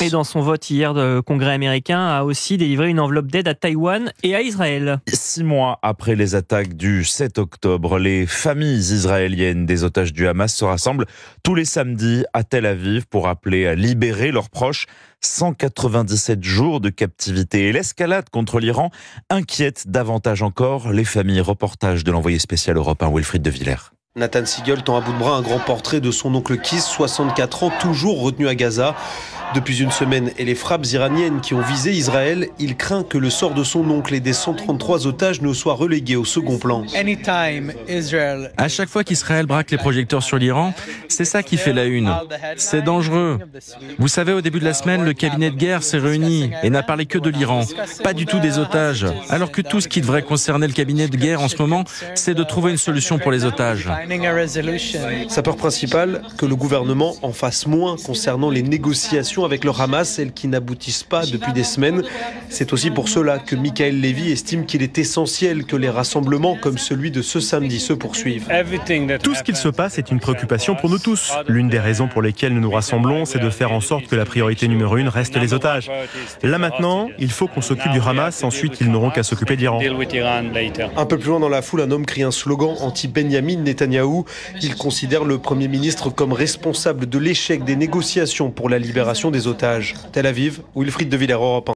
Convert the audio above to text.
Et dans son vote hier, le Congrès américain a aussi délivré une enveloppe d'aide à Taïwan et à Israël. 6 mois après les attaques du 7 octobre, les familles israéliennes des otages du Hamas se rassemblent tous les samedis à Tel Aviv pour appeler à libérer leurs proches. 197 jours de captivité et l'escalade contre l'Iran inquiète davantage encore les familles. Reportage de l'envoyé spécial Europe 1, Wilfried de Villers. Nathan Siegel tend à bout de bras un grand portrait de son oncle Kiss, 64 ans, toujours retenu à Gaza. Depuis une semaine et les frappes iraniennes qui ont visé Israël, il craint que le sort de son oncle et des 133 otages ne soit relégué au second plan. À chaque fois qu'Israël braque les projecteurs sur l'Iran, c'est ça qui fait la une. C'est dangereux. Vous savez, au début de la semaine, le cabinet de guerre s'est réuni et n'a parlé que de l'Iran, pas du tout des otages. Alors que tout ce qui devrait concerner le cabinet de guerre en ce moment, c'est de trouver une solution pour les otages. Sa peur principale, que le gouvernement en fasse moins concernant les négociations avec le Hamas, celles qui n'aboutissent pas depuis des semaines. C'est aussi pour cela que Michael Levy estime qu'il est essentiel que les rassemblements comme celui de ce samedi se poursuivent. Tout ce qu'il se passe est une préoccupation pour nous tous. L'une des raisons pour lesquelles nous nous rassemblons, c'est de faire en sorte que la priorité numéro 1 reste les otages. Là maintenant, il faut qu'on s'occupe du Hamas, ensuite ils n'auront qu'à s'occuper de l'Iran. Un peu plus loin dans la foule, un homme crie un slogan anti-Benyamin Netanyahou. Il considère le Premier ministre comme responsable de l'échec des négociations pour la libération des otages. Tel Aviv, Wilfried de Villers, Europe 1.